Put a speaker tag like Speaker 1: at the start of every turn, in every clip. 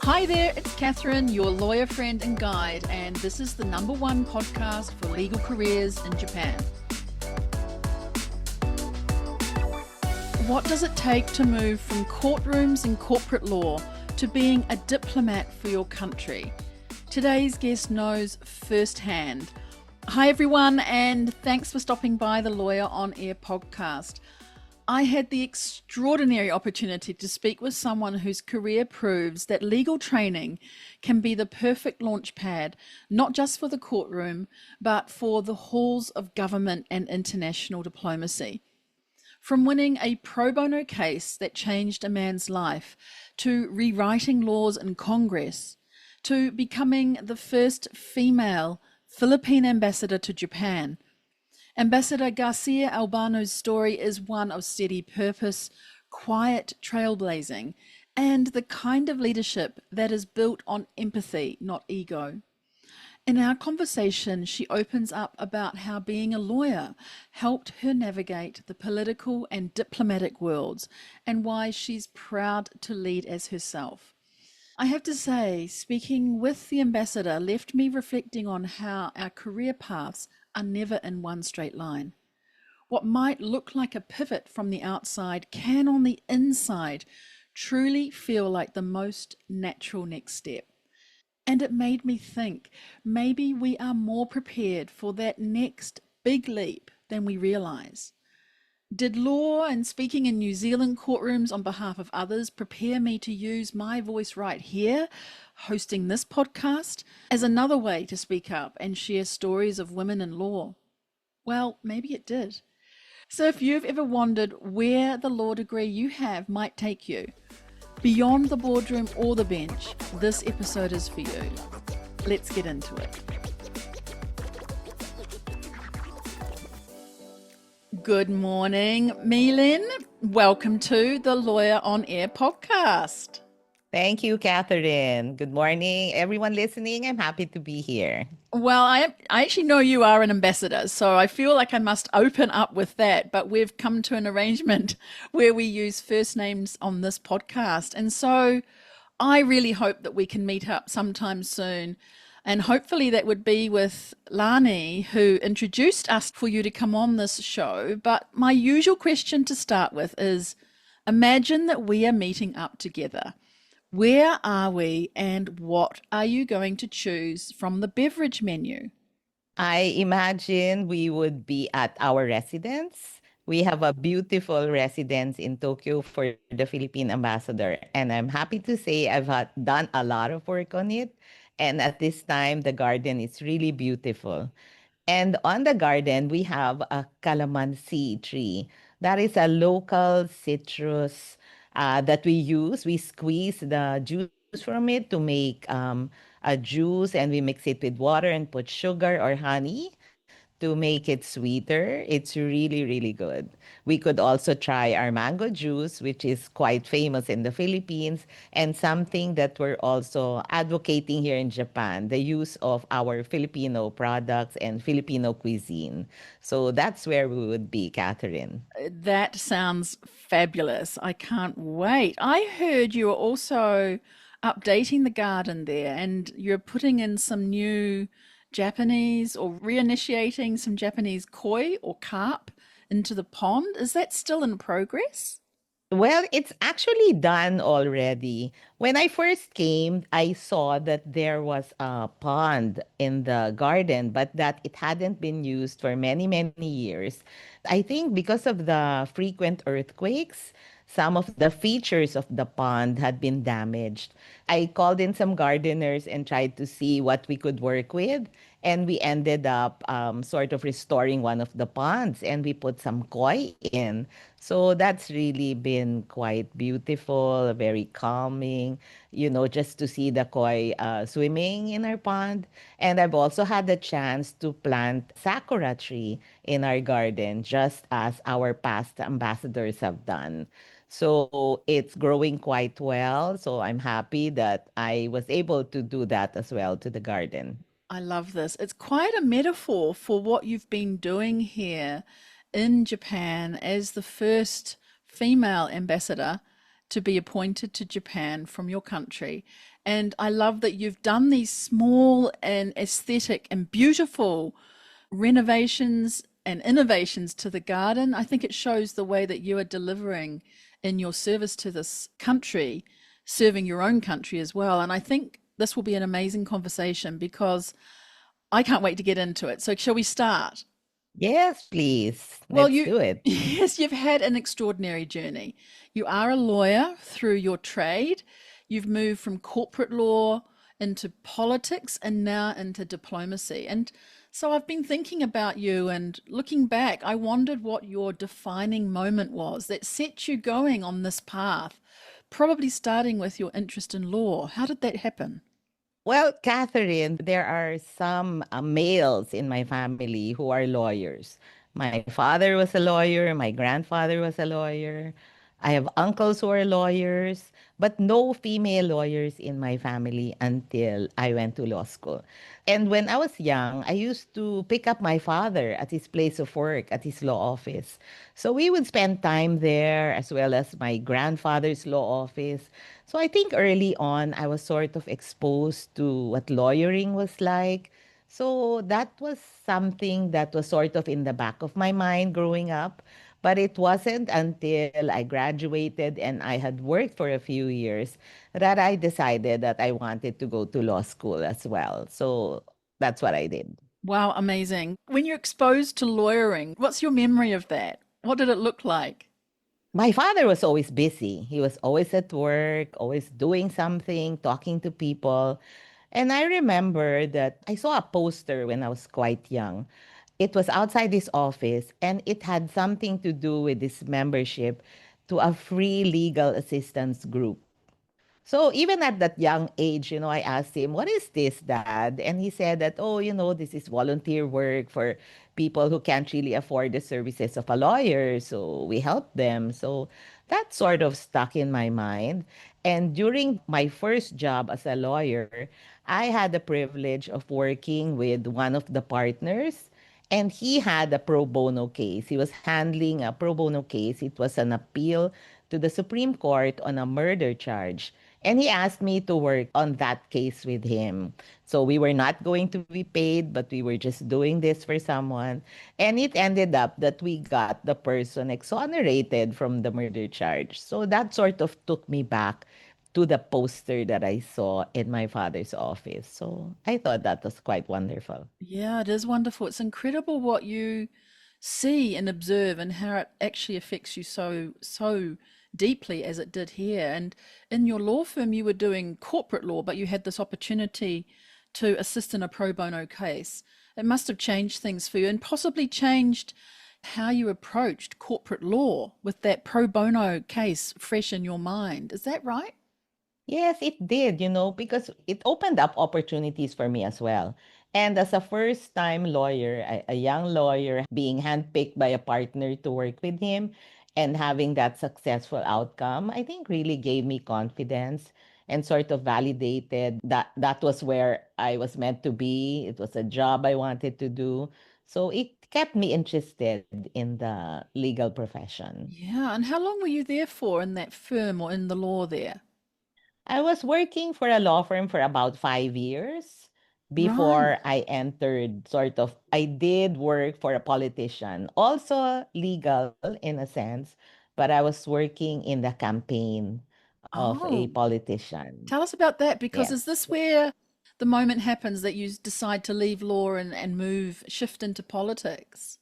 Speaker 1: Hi there, it's Catherine, your lawyer friend and guide, and this is the #1 podcast for legal careers in Japan. What does it take to move from courtrooms and corporate law to being a diplomat for your country? Today's guest knows firsthand. Hi everyone, and thanks for stopping by the Lawyer on Air podcast. I had the extraordinary opportunity to speak with someone whose career proves that legal training can be the perfect launchpad, not just for the courtroom, but for the halls of government and international diplomacy. From winning a pro bono case that changed a man's life, to rewriting laws in Congress, to becoming the first female Philippine Ambassador to Japan, Ambassador Garcia-Albano's story is one of steady purpose, quiet trailblazing, and the kind of leadership that is built on empathy, not ego. In our conversation, she opens up about how being a lawyer helped her navigate the political and diplomatic worlds, and why she's proud to lead as herself. I have to say, speaking with the ambassador left me reflecting on how our career paths are never in one straight line. What might look like a pivot from the outside can on the inside truly feel like the most natural next step. And it made me think maybe we are more prepared for that next big leap than we realize. Did law and speaking in New Zealand courtrooms on behalf of others prepare me to use my voice right here, hosting this podcast, as another way to speak up and share stories of women in law? Well, maybe it did. So if you've ever wondered where the law degree you have might take you, beyond the boardroom or the bench, this episode is for you. Let's get into it. Good morning, Mylene. Welcome to the Lawyer on Air podcast.
Speaker 2: Thank you, Catherine. Good morning, everyone listening. I'm happy to be here.
Speaker 1: Well, I actually know you are an ambassador, so I feel like I must open up with that, but we've come to an arrangement where we use first names on this podcast. And so I really hope that we can meet up sometime soon. And hopefully that would be with Lani, who introduced us for you to come on this show. But my usual question to start with is, imagine that we are meeting up together. Where are we, and what are you going to choose from the beverage menu?
Speaker 2: I imagine we would be at our residence. We have a beautiful residence in Tokyo for the Philippine Ambassador. And I'm happy to say done a lot of work on it. And at this time, the garden is really beautiful. And on the garden, we have a calamansi tree. That is a local citrus that we use. We squeeze the juice from it to make a juice, and we mix it with water and put sugar or honey to make it sweeter. It's really, really good. We could also try our mango juice, which is quite famous in the Philippines, and something that we're also advocating here in Japan, the use of our Filipino products and Filipino cuisine. So that's where we would be, Catherine.
Speaker 1: That sounds fabulous. I can't wait. I heard you are also updating the garden there, and you're putting in some new Japanese, or reinitiating some Japanese koi or carp into the pond. Is that still in progress?
Speaker 2: Well, it's actually done already. When I first came, I saw that there was a pond in the garden, but that it hadn't been used for many, many years. I think because of the frequent earthquakes, some of the features of the pond had been damaged. I called in some gardeners and tried to see what we could work with. And we ended up sort of restoring one of the ponds, and we put some koi in. So that's really been quite beautiful, very calming, just to see the koi swimming in our pond. And I've also had the chance to plant sakura tree in our garden, just as our past ambassadors have done. So it's growing quite well. So I'm happy that I was able to do that as well to the garden.
Speaker 1: I love this. It's quite a metaphor for what you've been doing here in Japan as the first female ambassador to be appointed to Japan from your country. And I love that you've done these small and aesthetic and beautiful renovations and innovations to the garden. I think it shows the way that you are delivering in your service to this country, serving your own country as well. And I think this will be an amazing conversation because I can't wait to get into it. So, shall we start?
Speaker 2: Yes, please.
Speaker 1: Well,
Speaker 2: Let's do it.
Speaker 1: yes, you've had an extraordinary journey. You are a lawyer through your trade. You've moved from corporate law into politics and now into diplomacy. And so I've been thinking about you and looking back, I wondered what your defining moment was that set you going on this path, probably starting with your interest in law. How did that happen?
Speaker 2: Well, Catherine, there are some males in my family who are lawyers. My father was a lawyer, my grandfather was a lawyer. I have uncles who are lawyers, but no female lawyers in my family until I went to law school. And when I was young, I used to pick up my father at his place of work, at his law office. So we would spend time there as well as my grandfather's law office. So I think early on, I was sort of exposed to what lawyering was like. So that was something that was sort of in the back of my mind growing up. But it wasn't until I graduated and I had worked for a few years that I decided that I wanted to go to law school as well. So that's what I did.
Speaker 1: Wow, amazing. When you're exposed to lawyering, what's your memory of that? What did it look like?
Speaker 2: My father was always busy. He was always at work, always doing something, talking to people. And I remember that I saw a poster when I was quite young. It was outside his office and it had something to do with his membership to a free legal assistance group. So even at that young age, I asked him, "What is this, Dad?" And he said that, "Oh, this is volunteer work for people who can't really afford the services of a lawyer. So we help them." So that sort of stuck in my mind. And during my first job as a lawyer, I had the privilege of working with one of the partners. And he had a pro bono case. He was handling a pro bono case. It was an appeal to the Supreme Court on a murder charge. And he asked me to work on that case with him. So we were not going to be paid, but we were just doing this for someone. And it ended up that we got the person exonerated from the murder charge. So that sort of took me back to the poster that I saw in my father's office. So I thought that was quite wonderful.
Speaker 1: Yeah, it is wonderful. It's incredible what you see and observe and how it actually affects you so deeply as it did here. And in your law firm, you were doing corporate law, but you had this opportunity to assist in a pro bono case. It must have changed things for you and possibly changed how you approached corporate law with that pro bono case fresh in your mind. Is that right?
Speaker 2: Yes, it did, because it opened up opportunities for me as well. And as a first time lawyer, a young lawyer being handpicked by a partner to work with him and having that successful outcome, I think really gave me confidence and sort of validated that that was where I was meant to be. It was a job I wanted to do. So it kept me interested in the legal profession.
Speaker 1: Yeah. And how long were you there for in that firm or in the law there?
Speaker 2: I was working for a law firm for about 5 years
Speaker 1: Right.
Speaker 2: before I entered I did work for a politician, also legal in a sense, but I was working in the campaign of a
Speaker 1: Oh,
Speaker 2: politician.
Speaker 1: tell us about that because is
Speaker 2: Yes.
Speaker 1: this where the moment happens that you decide to leave law and move, shift into politics?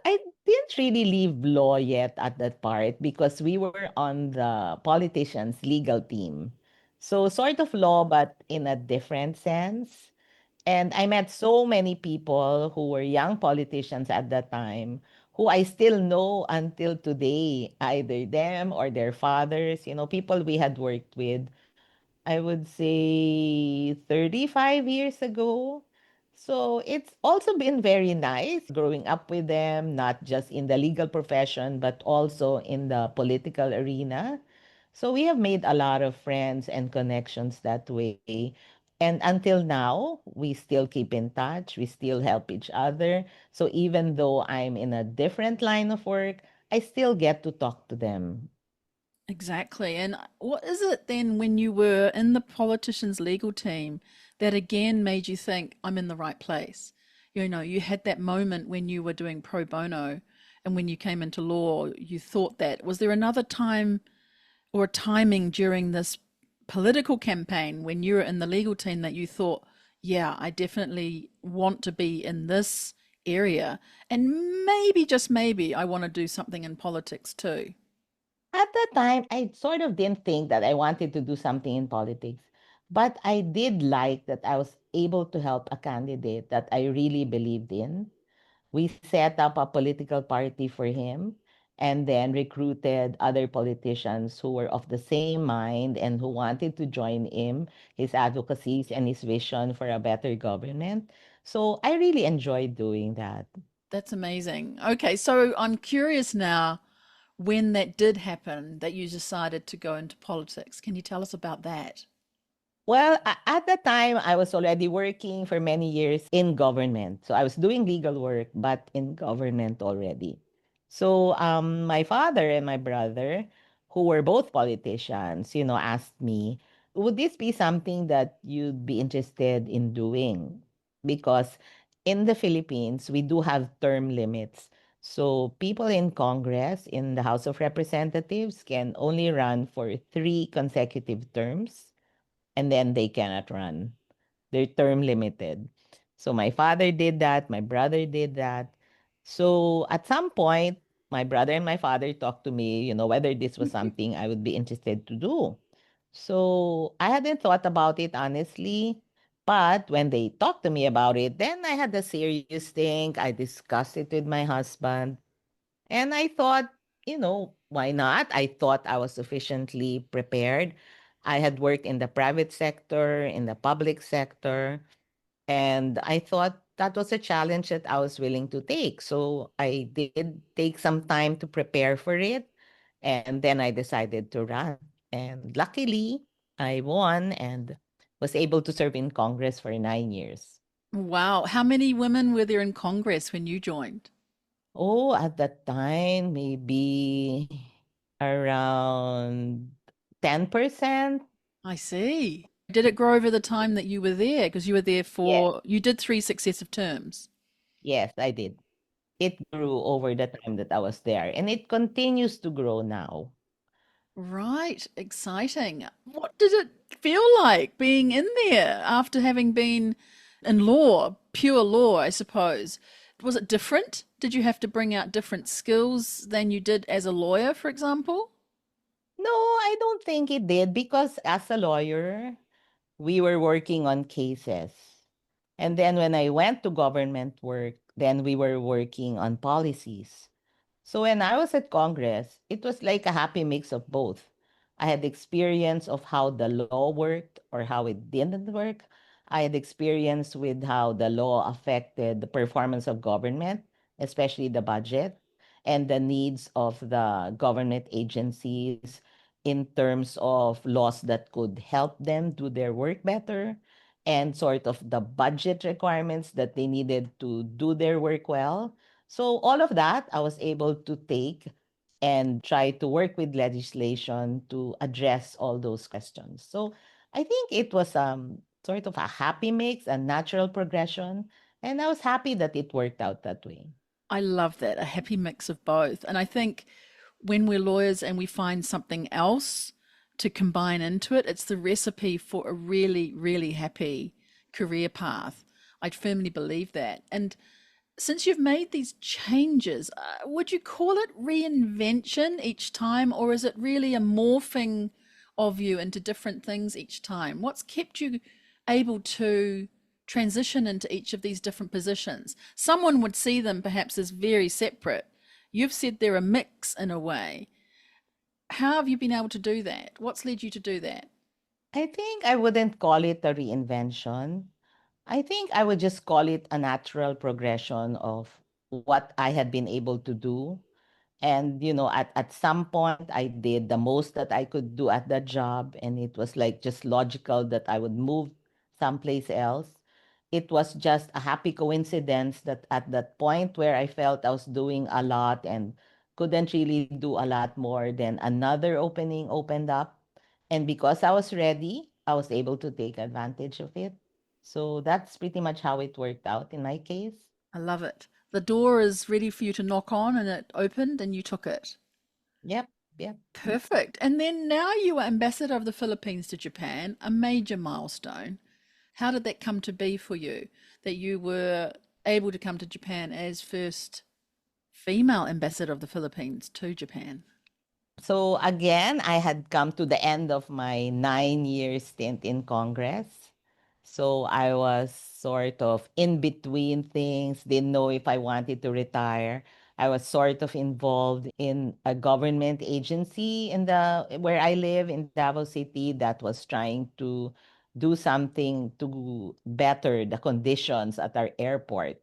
Speaker 2: I didn't really leave law yet at that part because we were on the politician's legal team. So sort of law, but in a different sense. And I met so many people who were young politicians at that time who I still know until today, either them or their fathers, people we had worked with I would say 35 years ago. So it's also been very nice growing up with them, not just in the legal profession, but also in the political arena. So we have made a lot of friends and connections that way. And until now, we still keep in touch. We still help each other. So even though I'm in a different line of work, I still get to talk to them.
Speaker 1: Exactly. And what is it then when you were in the politician's legal team that again made you think, I'm in the right place? You know, you had that moment when you were doing pro bono and when you came into law, you thought that. Was there another time or a timing during this political campaign when you were in the legal team that you thought, yeah, I definitely want to be in this area and maybe, just maybe, I want to do something in politics too?
Speaker 2: At the time, I sort of didn't think that I wanted to do something in politics, but I did like that I was able to help a candidate that I really believed in. We set up a political party for him and then recruited other politicians who were of the same mind and who wanted to join him, his advocacies and his vision for a better government. So I really enjoyed doing that.
Speaker 1: That's amazing. Okay, so I'm curious now when that did happen that you decided to go into politics. Can you tell us about that?
Speaker 2: Well, at the time, I was already working for many years in government. So I was doing legal work, but in government already. So my father and my brother, who were both politicians, asked me, would this be something that you'd be interested in doing? Because in the Philippines, we do have term limits. So people in Congress, in the House of Representatives, can only run for 3 consecutive terms and then they cannot run. They're term limited. So my father did that, my brother did that. So at some point, my brother and my father talked to me, whether this was something I would be interested to do. So I hadn't thought about it honestly. But when they talked to me about it, then I had a serious think. I discussed it with my husband. And I thought, why not? I thought I was sufficiently prepared. I had worked in the private sector, in the public sector, and I thought that was a challenge that I was willing to take. So I did take some time to prepare for it, and then I decided to run. And luckily, I won and was able to serve in Congress for 9 years.
Speaker 1: Wow. How many women were there in Congress when you joined?
Speaker 2: Oh, at that time, maybe around 10%.
Speaker 1: I see. Did it grow over the time that you were there? Because you were there
Speaker 2: Yes,
Speaker 1: for, you did three successive terms.
Speaker 2: yes, I did. It grew over the time that I was there, and it continues to grow now.
Speaker 1: Right. Exciting. What did it feel like being in there after having been in law, pure law, I suppose? Was it different? Did you have to bring out different skills than you did as a lawyer, for example?
Speaker 2: No, I don't think it did because as a lawyer, we were working on cases. And then when I went to government work, then we were working on policies. So when I was at Congress, it was like a happy mix of both. I had experience of how the law worked or how it didn't work. I had experience with how the law affected the performance of government, especially the budget, and the needs of the government agencies in terms of laws that could help them do their work better and sort of the budget requirements that they needed to do their work well. So all of that I was able to take and try to work with legislation to address all those questions. So I think it was sort of a happy mix, a natural progression, and I was happy that it worked out that way.
Speaker 1: I love that, a happy mix of both. And I think when we're lawyers and we find something else to combine into it, it's the recipe for a really, really happy career path. I firmly believe that. And since you've made these changes, would you call it reinvention each time, or is it really a morphing of you into different things each time? What's kept you able to transition into each of these different positions? Someone would see them perhaps as very separate. You've said they're a mix in a way. How have you been able to do that? What's led you to do that?
Speaker 2: I think I wouldn't call it a reinvention. I think I would just call it a natural progression of what I had been able to do. And, at some point, I did the most that I could do at that job. And it was like just logical that I would move someplace else. It was just a happy coincidence that at that point where I felt I was doing a lot and couldn't really do a lot more than another opening opened up. And because I was ready, I was able to take advantage of it. So that's pretty much how it worked out in my case.
Speaker 1: I love it. The door is ready for you to knock on and it opened and you took it.
Speaker 2: Yep, yep.
Speaker 1: Perfect. And then now you are ambassador of the Philippines to Japan, a major milestone. How did that come to be for you that you were able to come to Japan as first female ambassador of the Philippines to Japan?
Speaker 2: So again, I had come to the end of my 9 year stint in Congress. So I was sort of in between things, didn't know if I wanted to retire. I was sort of involved in a government agency in the where I live in Davao City that was trying to do something to better the conditions at our airport.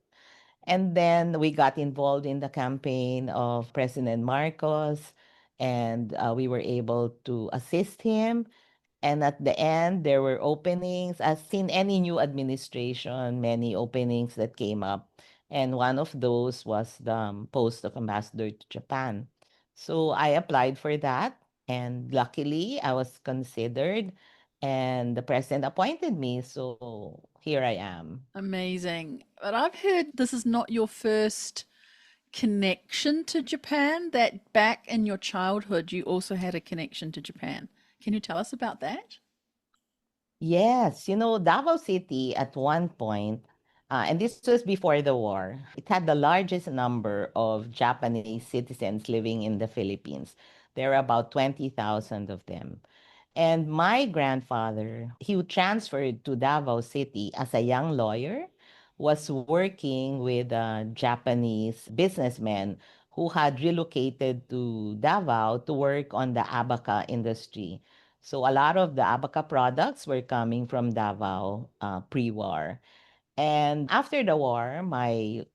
Speaker 2: And then we got involved in the campaign of President Marcos, and we were able to assist him. And at the end, there were openings. As in any new administration, many openings that came up. And one of those was the post of ambassador to Japan. So I applied for that. And luckily, I was considered. And the president appointed me. So here I am.
Speaker 1: Amazing. But I've heard this is not your first connection to Japan, that back in your childhood you also had a connection to Japan. Can you tell us about that?
Speaker 2: Yes, Davao City at one point, and this was before the war, it had the largest number of Japanese citizens living in the Philippines. There are about 20,000 of them. And my grandfather, he transferred to Davao City as a young lawyer, was working with a Japanese businessman who had relocated to Davao to work on the abaca industry. So a lot of the abaca products were coming from Davao pre-war. And after the war, my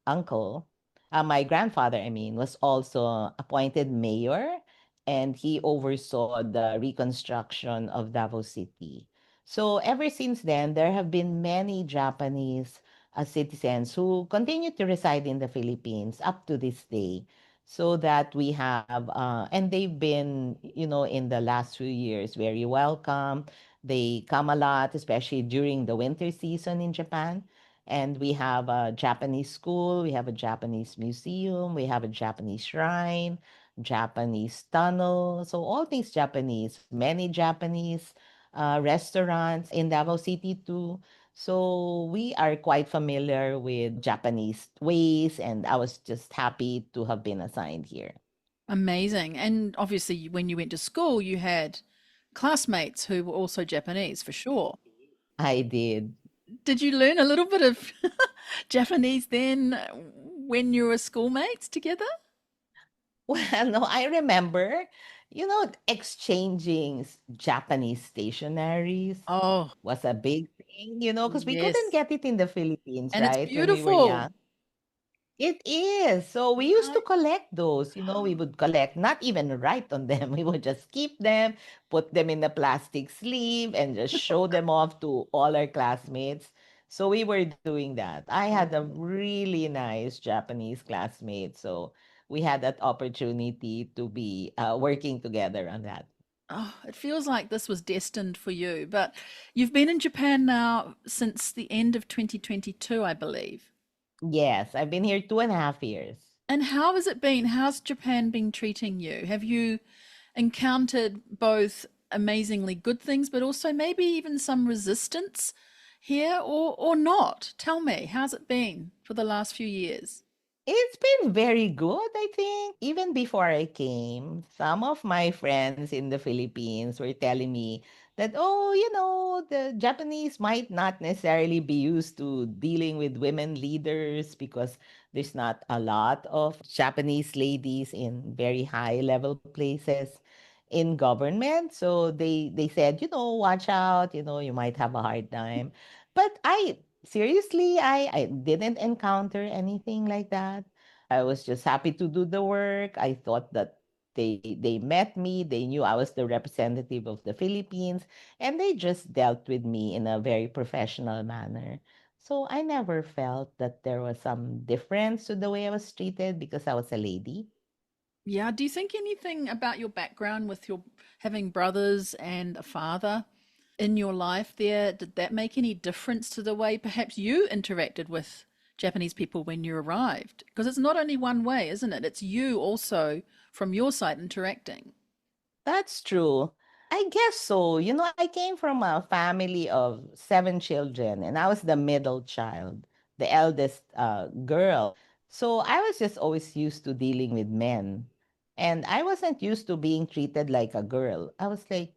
Speaker 2: grandfather, I mean, was also appointed mayor and he oversaw the reconstruction of Davao City. So ever since then, there have been many Japanese citizens who continue to reside in the Philippines up to this day. So that we have, and they've been, in the last few years, very welcome. They come a lot, especially during the winter season in Japan. And we have a Japanese school, we have a Japanese museum, we have a Japanese shrine, Japanese tunnel. So all things Japanese, many Japanese restaurants in Davao City too. So we are quite familiar with Japanese ways, and I was just happy to have been assigned here.
Speaker 1: Amazing. And obviously, when you went to school, you had classmates who were also Japanese for sure.
Speaker 2: I did.
Speaker 1: Did you learn a little bit of Japanese then when you were schoolmates together?
Speaker 2: Well, no, I remember, exchanging Japanese stationaries
Speaker 1: Oh,
Speaker 2: was a big thing, because we couldn't
Speaker 1: yes.
Speaker 2: get it in the Philippines,
Speaker 1: And it's
Speaker 2: right? When we were
Speaker 1: beautiful.
Speaker 2: young. It is. So we used to
Speaker 1: Right?
Speaker 2: collect those. We would collect, not even write on them. We would just keep them, put them in a plastic sleeve, and just show them off to all our classmates. So we were doing that. I had a really nice Japanese classmate. So we had that opportunity to be working together on that.
Speaker 1: Oh, it feels like this was destined for you. But you've been in Japan now since the end of 2022, I believe.
Speaker 2: Yes, I've been here 2.5 years.
Speaker 1: And how has it been? How's Japan been treating you? Have you encountered both amazingly good things, but also maybe even some resistance here or not? Tell me, how's it been for the last few years?
Speaker 2: It's been very good, I think. Even before I came, some of my friends in the Philippines were telling me that, oh, the Japanese might not necessarily be used to dealing with women leaders because there's not a lot of Japanese ladies in very high level places in government. So they said, watch out, you might have a hard time. But I didn't encounter anything like that. I was just happy to do the work. I thought that they met me, they knew I was the representative of the Philippines, and they just dealt with me in a very professional manner. So I never felt that there was some difference to the way I was treated because I was a lady.
Speaker 1: Yeah. Do you think anything about your background with your having brothers and a father in your life there, did that make any difference to the way perhaps you interacted with Japanese people when you arrived? Because it's not only one way, isn't it? It's you also from your side interacting.
Speaker 2: That's true. I guess so. I came from a family of seven children, and I was the middle child, the eldest girl. So I was just always used to dealing with men. And I wasn't used to being treated like a girl. I was like,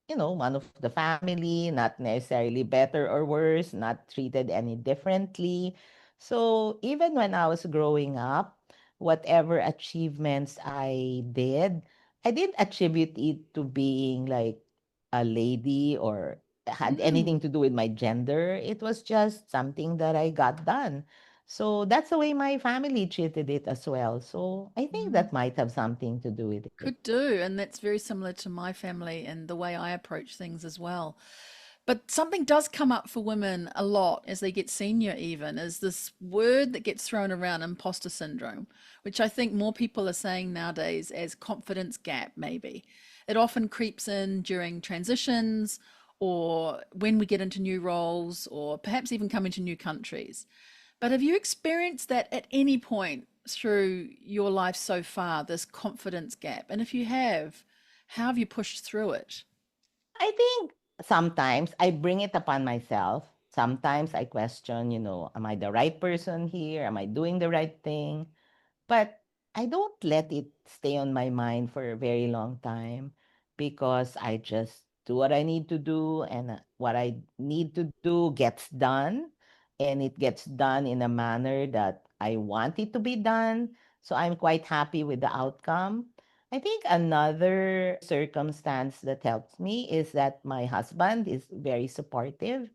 Speaker 2: one of the family, not necessarily better or worse, not treated any differently. So even when I was growing up, whatever achievements I did, I didn't attribute it to being like a lady or had anything
Speaker 1: Mm,
Speaker 2: to do with my gender. It was just something that I got done. So that's the way my family treated it as well. So I think
Speaker 1: mm.
Speaker 2: that might have something to do with it.
Speaker 1: Could do. And that's very similar to my family and the way I approach things as well. But something does come up for women a lot as they get senior, even, is this word that gets thrown around, imposter syndrome, which I think more people are saying nowadays as confidence gap, maybe. It often creeps in during transitions or when we get into new roles or perhaps even come into new countries. But have you experienced that at any point through your life so far, this confidence gap? And if you have, how have you pushed through it?
Speaker 2: I think sometimes I bring it upon myself. Sometimes I question, am I the right person here? Am I doing the right thing? But I don't let it stay on my mind for a very long time because I just do what I need to do, and what I need to do gets done, and it gets done in a manner that I want it to be done. So I'm quite happy with the outcome. I think another circumstance that helps me is that my husband is very supportive.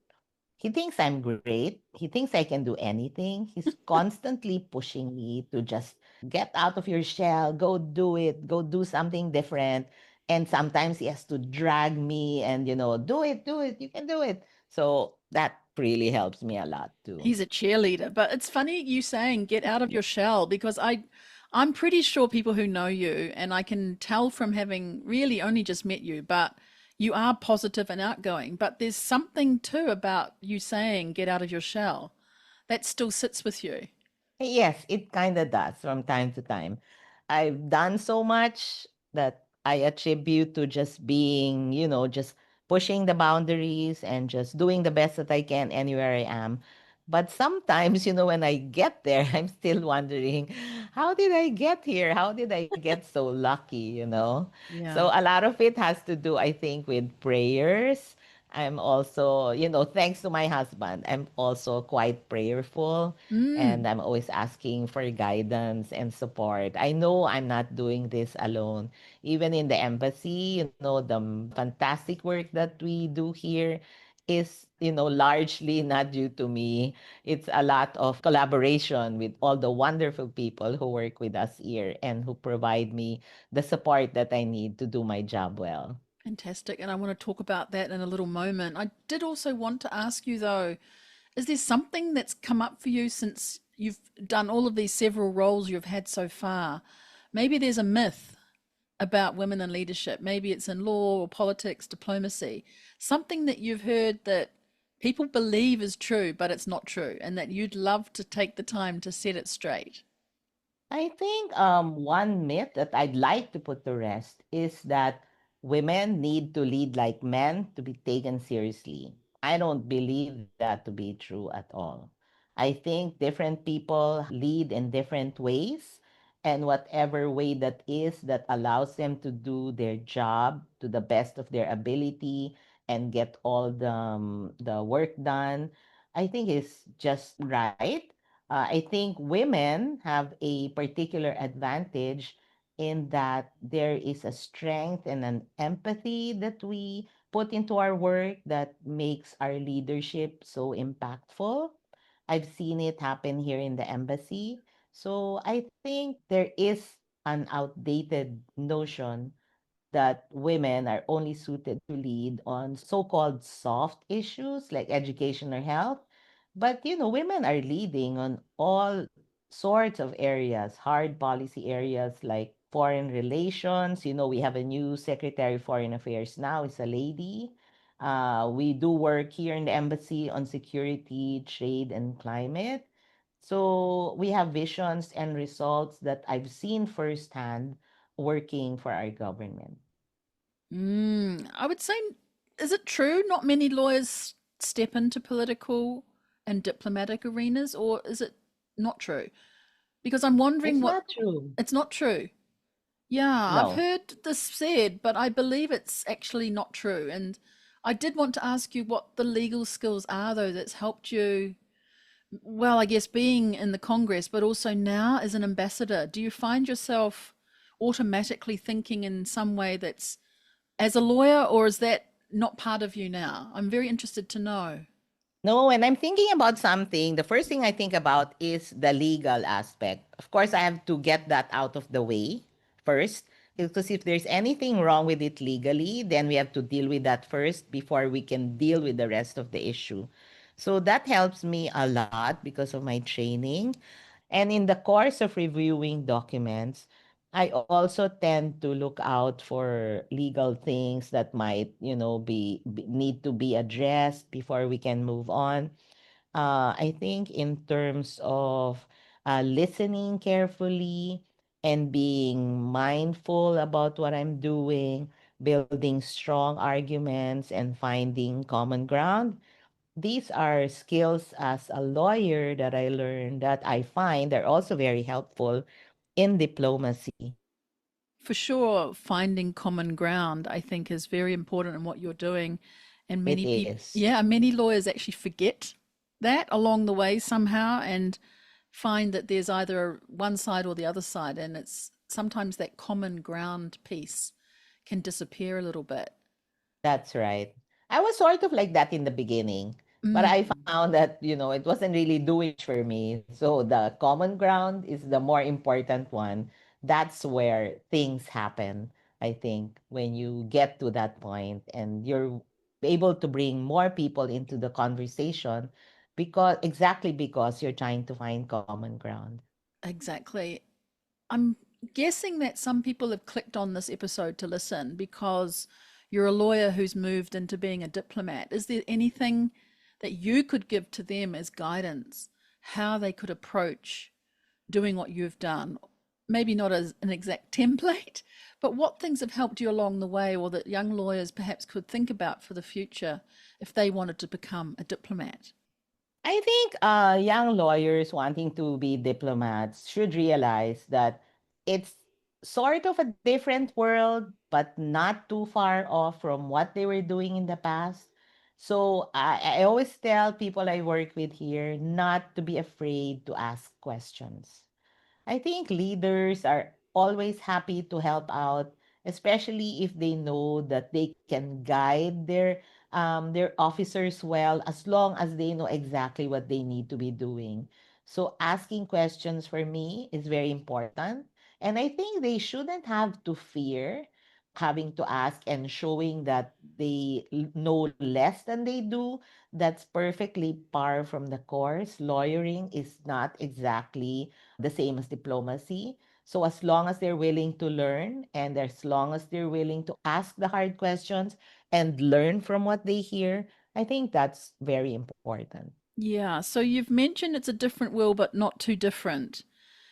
Speaker 2: He thinks I'm great. He thinks I can do anything. He's constantly pushing me to just get out of your shell, go do it, go do something different. And sometimes he has to drag me and, do it, you can do it. So that really helps me a lot too.
Speaker 1: He's a cheerleader, but it's funny you saying get out of your shell because I'm pretty sure people who know you and I can tell from having really only just met you, but you are positive and outgoing, but there's something too about you saying get out of your shell that still sits with you.
Speaker 2: Yes, it kind of does from time to time. I've done so much that I attribute to just being, just pushing the boundaries and just doing the best that I can anywhere I am. But sometimes, when I get there, I'm still wondering, how did I get here? How did I get so lucky? So
Speaker 1: Yeah.
Speaker 2: a lot of it has to do, I think, with prayers. I'm also, thanks to my husband, I'm also quite prayerful, and
Speaker 1: Mm.
Speaker 2: I'm always asking for guidance and support. I know I'm not doing this alone. Even in the embassy, the fantastic work that we do here is, largely not due to me. It's a lot of collaboration with all the wonderful people who work with us here and who provide me the support that I need to do my job well.
Speaker 1: Fantastic. And I want to talk about that in a little moment. I did also want to ask you, though, is there something that's come up for you since you've done all of these several roles you've had so far? Maybe there's a myth about women in leadership. Maybe it's in law or politics, diplomacy. Something that you've heard that people believe is true, but it's not true, and that you'd love to take the time to set it straight.
Speaker 2: I think one myth that I'd like to put to rest is that women need to lead like men to be taken seriously. I don't believe that to be true at all. I think different people lead in different ways, and whatever way that is that allows them to do their job to the best of their ability and get all the work done, I think is just right. I think women have a particular advantage in that there is a strength and an empathy that we put into our work that makes our leadership so impactful. I've seen it happen here in the embassy. So I think there is an outdated notion that women are only suited to lead on so-called soft issues like education or health. But women are leading on all sorts of areas, hard policy areas like foreign relations. We have a new Secretary of Foreign Affairs now. It's a lady. We do work here in the embassy on security, trade, and climate. So we have visions and results that I've seen firsthand working for our government.
Speaker 1: I would say, is it true not many lawyers step into political and diplomatic arenas, or is it not true? Because I'm wondering
Speaker 2: It's
Speaker 1: what
Speaker 2: not true.
Speaker 1: it's not true. Yeah, I've
Speaker 2: No.
Speaker 1: heard this said, but I believe it's actually not true. And I did want to ask you what the legal skills are, though, that's helped you, well, I guess being in the Congress, but also now as an ambassador. Do you find yourself automatically thinking in some way that's as a lawyer, or is that not part of you now? I'm very interested to know.
Speaker 2: No, when I'm thinking about something, the first thing I think about is the legal aspect. Of course, I have to get that out of the way first. Because if there's anything wrong with it legally, then we have to deal with that first before we can deal with the rest of the issue. So that helps me a lot because of my training. And in the course of reviewing documents, I also tend to look out for legal things that might, need to be addressed before we can move on. I think in terms of listening carefully and being mindful about what I'm doing, building strong arguments and finding common ground, these are skills as a lawyer that I learned that I find are also very helpful in diplomacy.
Speaker 1: For sure, finding common ground, I think, is very important in what you're doing. And
Speaker 2: It
Speaker 1: many people,
Speaker 2: is.
Speaker 1: yeah, many lawyers actually forget that along the way somehow and find that there's either one side or the other side. And it's sometimes that common ground piece can disappear a little bit.
Speaker 2: That's right. I was sort of like that in the beginning, but I
Speaker 1: Mm,
Speaker 2: found that, it wasn't really doing for me. So the common ground is the more important one. That's where things happen, I think, when you get to that point and you're able to bring more people into the conversation because you're trying to find common ground.
Speaker 1: exactly. I'm guessing that some people have clicked on this episode to listen because you're a lawyer who's moved into being a diplomat. Is there anything that you could give to them as guidance, how they could approach doing what you've done? Maybe not as an exact template, but what things have helped you along the way, or that young lawyers perhaps could think about for the future if they wanted to become a diplomat?
Speaker 2: I think young lawyers wanting to be diplomats should realize that it's sort of a different world, but not too far off from what they were doing in the past. So I always tell people I work with here not to be afraid to ask questions. I think leaders are always happy to help out, especially if they know that they can guide their officers well as long as they know exactly what they need to be doing. So asking questions for me is very important. And I think they shouldn't have to fear having to ask and showing that they know less than they do. That's perfectly par from the course. Lawyering is not exactly the same as diplomacy. So as long as they're willing to learn and as long as they're willing to ask the hard questions and learn from what they hear, I think that's very important.
Speaker 1: Yeah, so you've mentioned it's a different world, but not too different.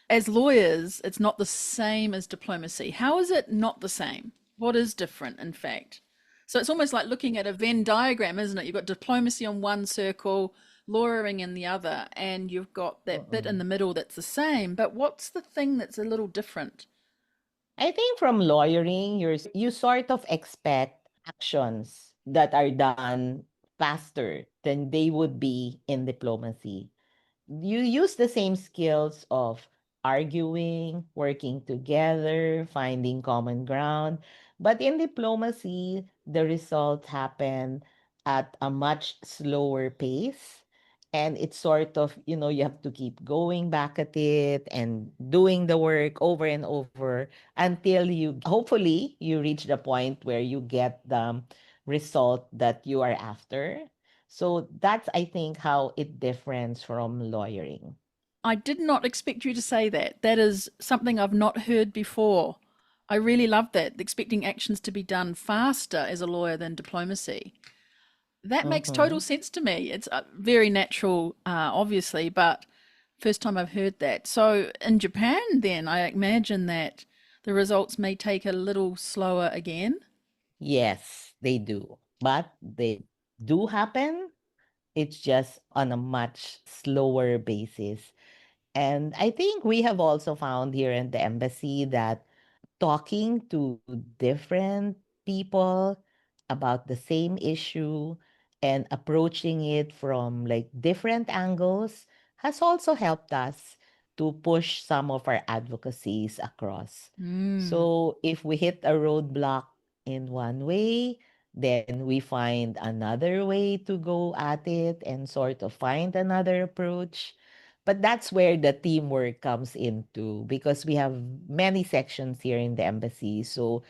Speaker 1: As lawyers, it's not the same as diplomacy. How is it not the same? What is different, in fact? So it's almost like looking at a Venn diagram, isn't it? You've got diplomacy on one circle, lawyering in the other, and you've got that bit in
Speaker 2: Mm-mm.
Speaker 1: the middle that's the same. But what's the thing that's a little different?
Speaker 2: I think from lawyering, you sort of expect actions that are done faster than they would be in diplomacy. You use the same skills of arguing, working together, finding common ground. But in diplomacy, the results happen at a much slower pace. And it's sort of, you have to keep going back at it and doing the work over and over until hopefully, you reach the point where you get the result that you are after. So that's, I think, how it differs from lawyering.
Speaker 1: I did not expect you to say that. That is something I've not heard before. I really love that, expecting actions to be done faster as a lawyer than diplomacy. That makes total
Speaker 2: Mm-hmm.
Speaker 1: sense to me. It's very natural, obviously, but first time I've heard that. So in Japan, then I imagine that the results may take a little slower again.
Speaker 2: Yes, they do. But they do happen. It's just on a much slower basis. And I think we have also found here in the embassy that talking to different people about the same issue and approaching it from like different angles has also helped us to push some of our advocacies across.
Speaker 1: Mm,
Speaker 2: So if we hit a roadblock in one way, then we find another way to go at it and sort of find another approach. But that's where the teamwork comes into because we have many sections here in the embassy. So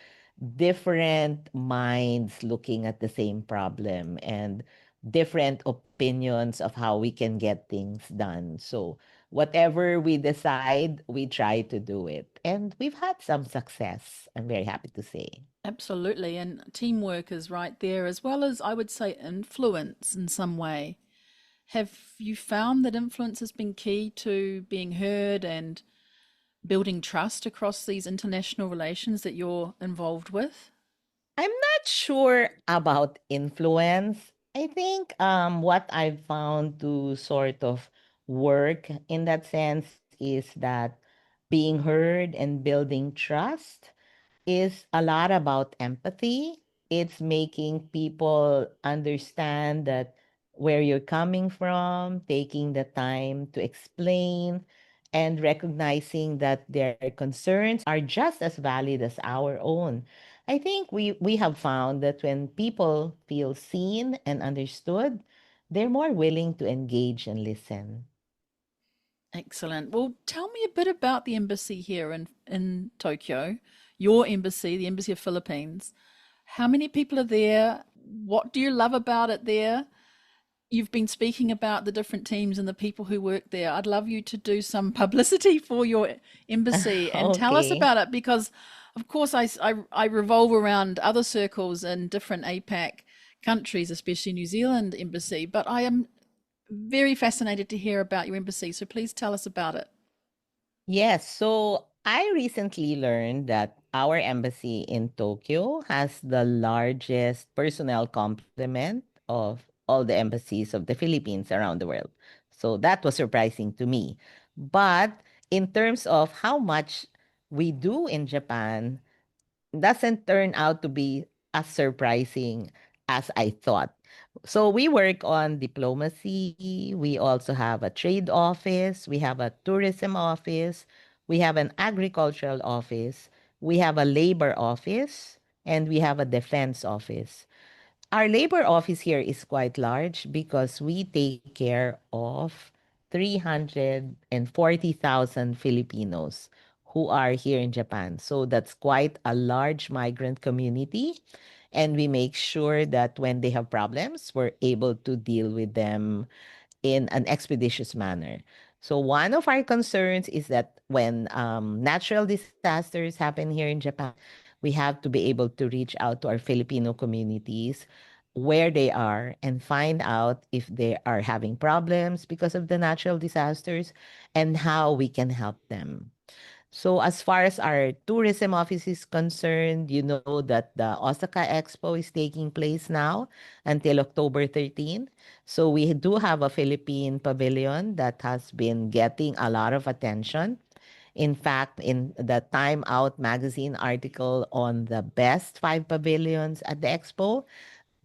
Speaker 2: different minds looking at the same problem and different opinions of how we can get things done. So whatever we decide, we try to do it. And we've had some success, I'm very happy to say.
Speaker 1: absolutely. And teamwork is right there, as well as I would say influence in some way. Have you found that influence has been key to being heard and building trust across these international relations that you're involved with?
Speaker 2: I'm not sure about influence. I think what I've found to sort of work in that sense is that being heard and building trust is a lot about empathy. It's making people understand that where you're coming from, taking the time to explain, and recognizing that their concerns are just as valid as our own. I think we have found that when people feel seen and understood, they're more willing to engage and listen.
Speaker 1: Excellent. Well, tell me a bit about the embassy here in Tokyo, your embassy, the Embassy of Philippines. How many people are there? What do you love about it there? You've been speaking about the different teams and the people who work there. I'd love you to do some publicity for your embassy and tell us
Speaker 2: Okay.
Speaker 1: about it because, of course, I revolve around other circles in different APAC countries, especially New Zealand embassy, but I am very fascinated to hear about your embassy. So please tell us about it.
Speaker 2: Yes, so I recently learned that our embassy in Tokyo has the largest personnel complement of all the embassies of the Philippines around the world. So that was surprising to me. But in terms of how much we do in Japan, doesn't turn out to be as surprising as I thought. So we work on diplomacy. We also have a trade office. We have a tourism office. We have an agricultural office. We have a labor office. And we have a defense office. Our labor office here is quite large because we take care of 340,000 Filipinos who are here in Japan. So that's quite a large migrant community. And we make sure that when they have problems, we're able to deal with them in an expeditious manner. So one of our concerns is that when natural disasters happen here in Japan, we have to be able to reach out to our Filipino communities where they are and find out if they are having problems because of the natural disasters and how we can help them. So as far as our tourism office is concerned, you know that the Osaka Expo is taking place now until October 13th. So we do have a Philippine pavilion that has been getting a lot of attention. In fact, in the Time Out magazine article on the best 5 pavilions at the expo,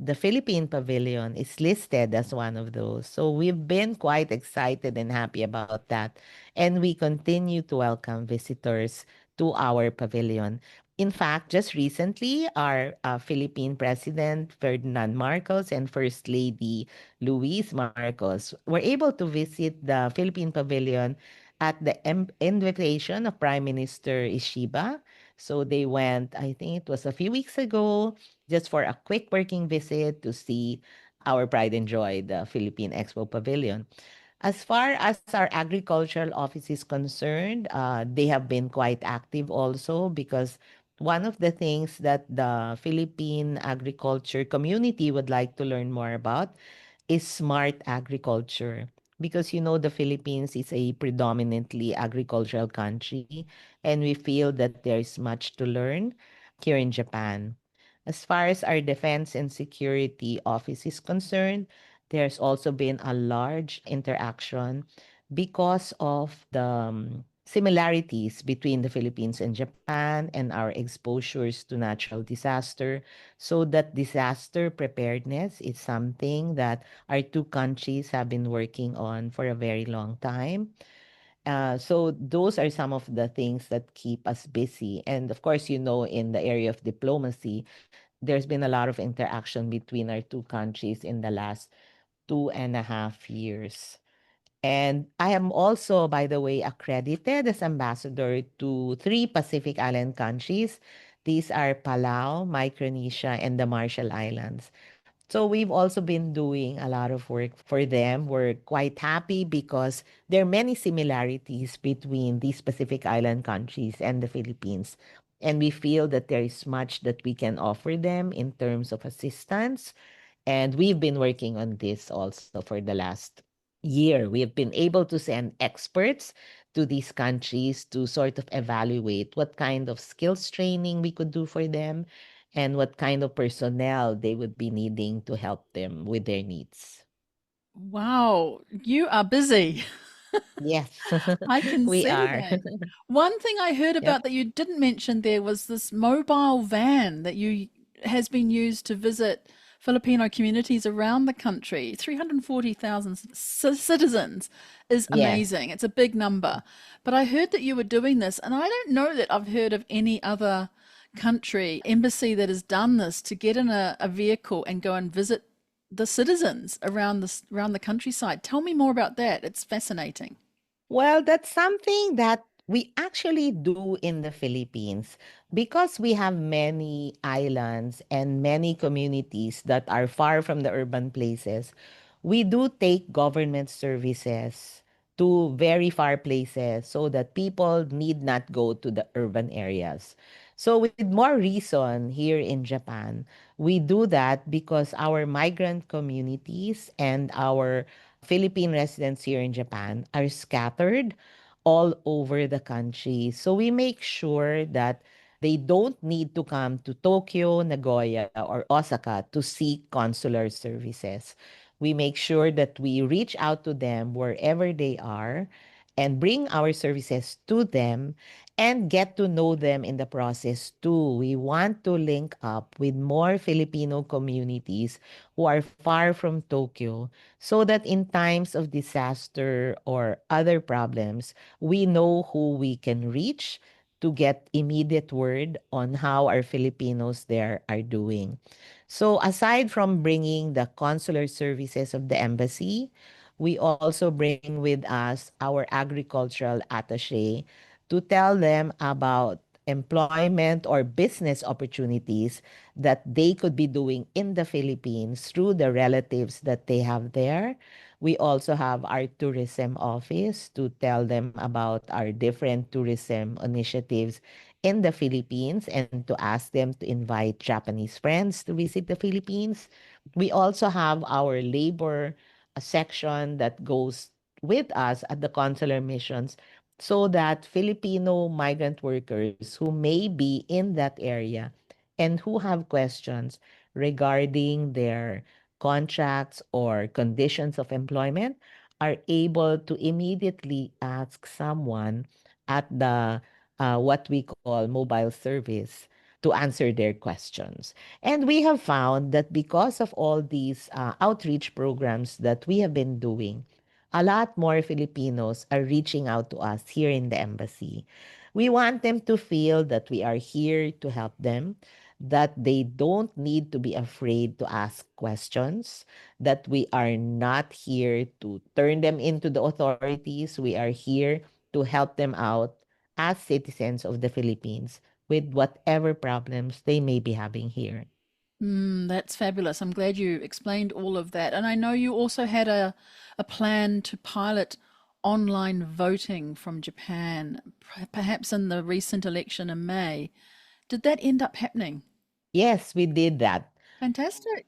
Speaker 2: the Philippine Pavilion is listed as one of those. So we've been quite excited and happy about that. And we continue to welcome visitors to our pavilion. In fact, just recently, our Philippine President Ferdinand Marcos and First Lady Louise Marcos were able to visit the Philippine Pavilion at the invitation of Prime Minister Ishiba. So they went, I think it was a few weeks ago, just for a quick working visit to see our pride and joy, the Philippine Expo Pavilion. As far as our agricultural office is concerned, they have been quite active also because one of the things that the Philippine agriculture community would like to learn more about is smart agriculture. Because the Philippines is a predominantly agricultural country, and we feel that there's much to learn here in Japan. As far as our defense and security office is concerned, there's also been a large interaction because of the similarities between the Philippines and Japan and our exposures to natural disaster. So that disaster preparedness is something that our two countries have been working on for a very long time. So those are some of the things that keep us busy. And of course, in the area of diplomacy, there's been a lot of interaction between our two countries in the last 2.5 years. And I am also, by the way, accredited as ambassador to three Pacific Island countries. These are Palau, Micronesia, and the Marshall Islands. So we've also been doing a lot of work for them. We're quite happy because there are many similarities between these Pacific Island countries and the Philippines. And we feel that there is much that we can offer them in terms of assistance. And we've been working on this also for the last year. We have been able to send experts to these countries to sort of evaluate what kind of skills training we could do for them and what kind of personnel they would be needing to help them with their needs.
Speaker 1: Wow, you are busy.
Speaker 2: Yes,
Speaker 1: I can
Speaker 2: we
Speaker 1: see
Speaker 2: are.
Speaker 1: that. One thing I heard
Speaker 2: Yep.
Speaker 1: about that you didn't mention there was this mobile van that you has been used to visit Filipino communities around the country. 340,000 citizens is
Speaker 2: Yes.
Speaker 1: amazing. It's a big number. But I heard that you were doing this, and I don't know that I've heard of any other country embassy that has done this to get in a vehicle and go and visit the citizens around the countryside. Tell me more about that. It's fascinating.
Speaker 2: Well, that's something that we actually do in the Philippines because we have many islands and many communities that are far from the urban places. We do take government services to very far places so that people need not go to the urban areas. So, with more reason here in Japan, we do that because our migrant communities and our Philippine residents here in Japan are scattered all over the country. So we make sure that they don't need to come to Tokyo, Nagoya, or Osaka to seek consular services. We make sure that we reach out to them wherever they are and bring our services to them and get to know them in the process too. We want to link up with more Filipino communities who are far from Tokyo so that in times of disaster or other problems, we know who we can reach to get immediate word on how our Filipinos there are doing. So aside from bringing the consular services of the embassy, we also bring with us our agricultural attaché to tell them about employment or business opportunities that they could be doing in the Philippines through the relatives that they have there. We also have our tourism office to tell them about our different tourism initiatives in the Philippines and to ask them to invite Japanese friends to visit the Philippines. We also have our labor section that goes with us at the consular missions so that Filipino migrant workers who may be in that area and who have questions regarding their contracts or conditions of employment are able to immediately ask someone at the what we call mobile service to answer their questions. And we have found that because of all these outreach programs that we have been doing, a lot more Filipinos are reaching out to us here in the embassy. We want them to feel that we are here to help them, that they don't need to be afraid to ask questions, that we are not here to turn them into the authorities. We are here to help them out as citizens of the Philippines with whatever problems they may be having here.
Speaker 1: That's fabulous. I'm glad you explained all of that. And I know you also had a plan to pilot online voting from Japan, perhaps in the recent election in May. Did that end up happening?
Speaker 2: Yes, we did that.
Speaker 1: Fantastic.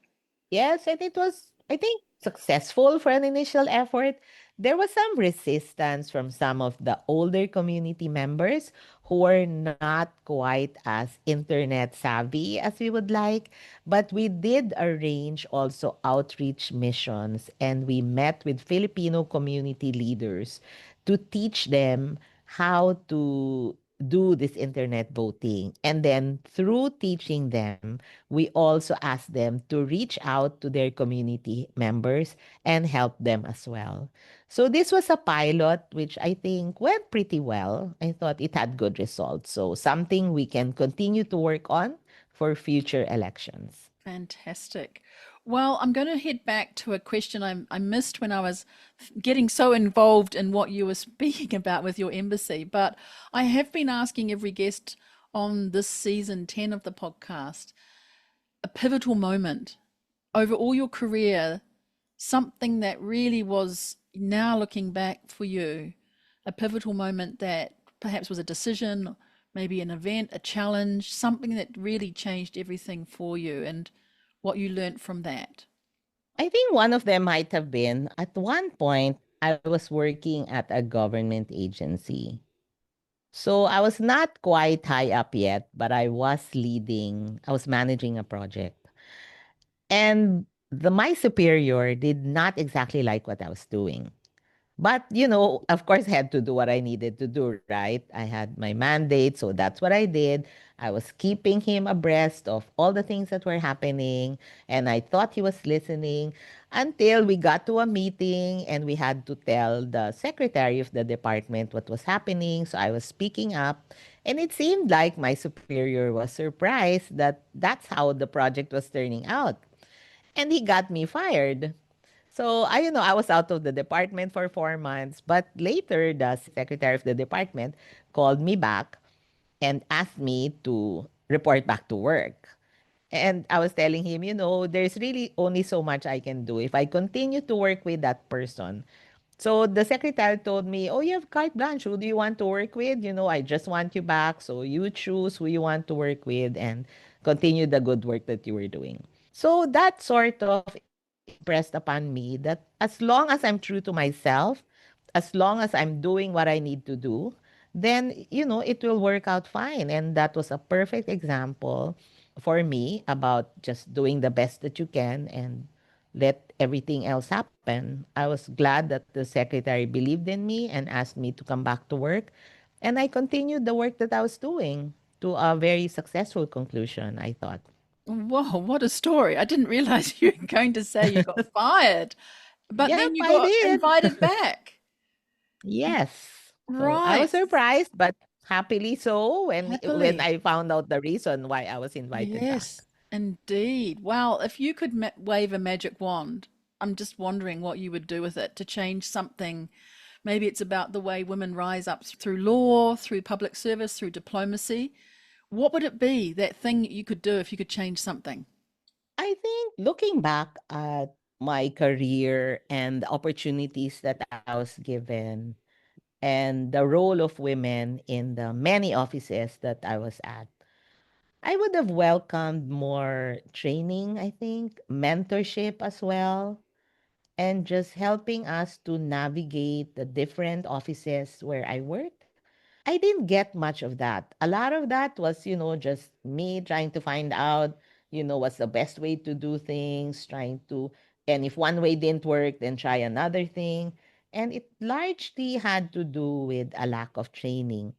Speaker 2: Yes, and it was, I think, successful for an initial effort. There was some resistance from some of the older community members who were not quite as internet savvy as we would like. But we did arrange also outreach missions, and we met with Filipino community leaders to teach them how to do this internet voting. And then through teaching them, we also ask them to reach out to their community members and help them as well. So this was a pilot which I think went pretty well. I thought it had good results. So something we can continue to work on for future elections.
Speaker 1: Fantastic. Well, I'm going to head back to a question I missed when I was getting so involved in what you were speaking about with your embassy. But I have been asking every guest on this season 10 of the podcast a pivotal moment over all your career, something that really was, now looking back for you, a pivotal moment that perhaps was a decision, maybe an event, a challenge, something that really changed everything for you and what you learnt from that.
Speaker 2: I think one of them might have been at one point I was working at a government agency. So I was not quite high up yet, but I was managing a project. And my superior did not exactly like what I was doing. But, of course, I had to do what I needed to do, right? I had my mandate, so that's what I did. I was keeping him abreast of all the things that were happening, and I thought he was listening until we got to a meeting and we had to tell the secretary of the department what was happening. So I was speaking up, and it seemed like my superior was surprised that that's how the project was turning out. And he got me fired. So I was out of the department for 4 months. But later, the secretary of the department called me back and asked me to report back to work. And I was telling him, there's really only so much I can do if I continue to work with that person. So the secretary told me, "Oh, you have carte blanche. Who do you want to work with? I just want you back. So you choose who you want to work with and continue the good work that you were doing." So that sort of impressed upon me that as long as I'm true to myself, as long as I'm doing what I need to do, then, it will work out fine. And that was a perfect example for me about just doing the best that you can and let everything else happen. I was glad that the secretary believed in me and asked me to come back to work. And I continued the work that I was doing to a very successful conclusion, I thought.
Speaker 1: Whoa, what a story. I didn't realize you were going to say you got fired, but
Speaker 2: Yep,
Speaker 1: then you
Speaker 2: I
Speaker 1: got
Speaker 2: did.
Speaker 1: invited back.
Speaker 2: Yes. So I was
Speaker 1: Right.
Speaker 2: surprised, but happily so when
Speaker 1: Happily.
Speaker 2: I found out the reason why I was invited back.
Speaker 1: Yes, indeed. Well, if you could wave a magic wand, I'm just wondering what you would do with it to change something. Maybe it's about the way women rise up through law, through public service, through diplomacy. What would it be, that thing you could do if you could change something?
Speaker 2: I think looking back at my career and the opportunities that I was given and the role of women in the many offices that I was at, I would have welcomed more training, I think, mentorship as well, and just helping us to navigate the different offices where I worked. I didn't get much of that. A lot of that was, just me trying to find out, what's the best way to do things, and if one way didn't work, then try another thing. And it largely had to do with a lack of training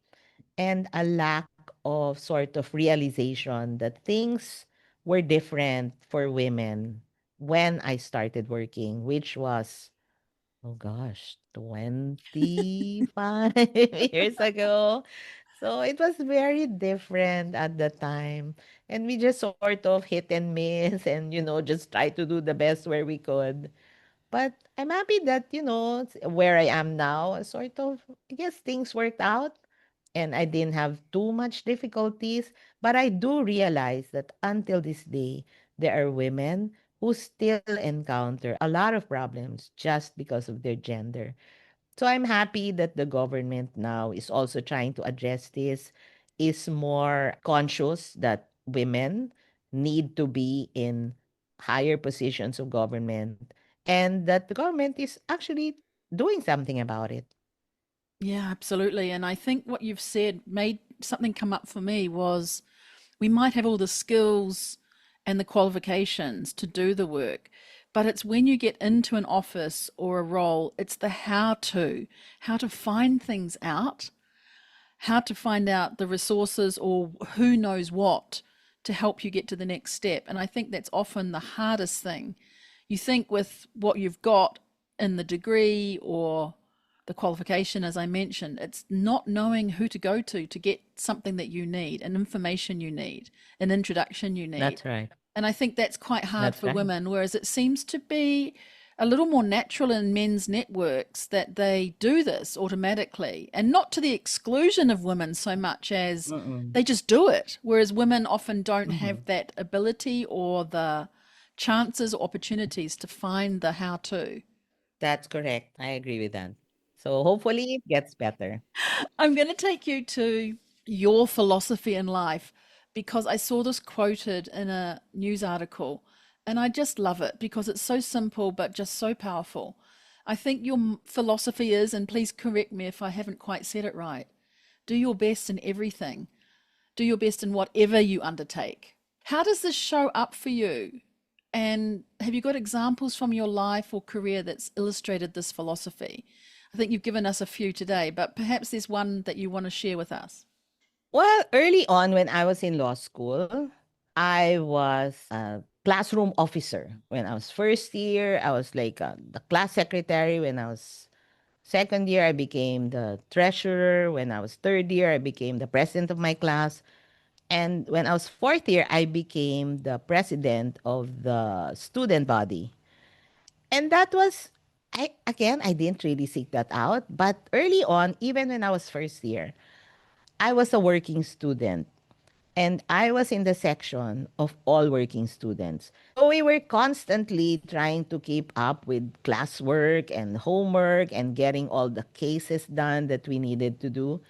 Speaker 2: and a lack of sort of realization that things were different for women when I started working, which was, oh gosh, 25 years ago. So it was very different at the time. And we just sort of hit and miss and, just try to do the best where we could. But I'm happy that, where I am now, sort of, I guess things worked out and I didn't have too much difficulties. But I do realize that until this day, there are women who still encounter a lot of problems just because of their gender. So I'm happy that the government now is also trying to address this. is more conscious that women need to be in higher positions of government and that the government is actually doing something about it.
Speaker 1: Yeah, absolutely. And I think what you've said made something come up for me was we might have all the skills and the qualifications to do the work, but it's when you get into an office or a role, it's the how to find things out, how to find out the resources or who knows what to help you get to the next step. And I think that's often the hardest thing. You think with what you've got in the degree or the qualification, as I mentioned, it's not knowing who to go to get something that you need, an information you need, an introduction you need.
Speaker 2: That's right.
Speaker 1: And I think that's quite hard
Speaker 2: That's
Speaker 1: for
Speaker 2: right.
Speaker 1: women, whereas it seems to be a little more natural in men's networks that they do this automatically and not to the exclusion of women so much as
Speaker 2: Mm-mm.
Speaker 1: they just do it. Whereas women often don't
Speaker 2: Mm-hmm.
Speaker 1: have that ability or the chances or opportunities to find the how to.
Speaker 2: That's correct. I agree with that. So hopefully it gets better.
Speaker 1: I'm going to take you to your philosophy in life because I saw this quoted in a news article and I just love it because it's so simple but just so powerful. I think your philosophy is, and please correct me if I haven't quite said it right, do your best in everything, do your best in whatever you undertake. How does this show up for you? And have you got examples from your life or career that's illustrated this philosophy? I think you've given us a few today, but perhaps there's one that you want to share with us.
Speaker 2: Well, early on when I was in law school, I was a classroom officer. When I was first year, I was like the class secretary. When I was second year, I became the treasurer. When I was third year, I became the president of my class. And when I was fourth year, I became the president of the student body. And that was, I didn't really seek that out. But early on, even when I was first year, I was a working student. And I was in the section of all working students. So we were constantly trying to keep up with classwork and homework and getting all the cases done that we needed to do.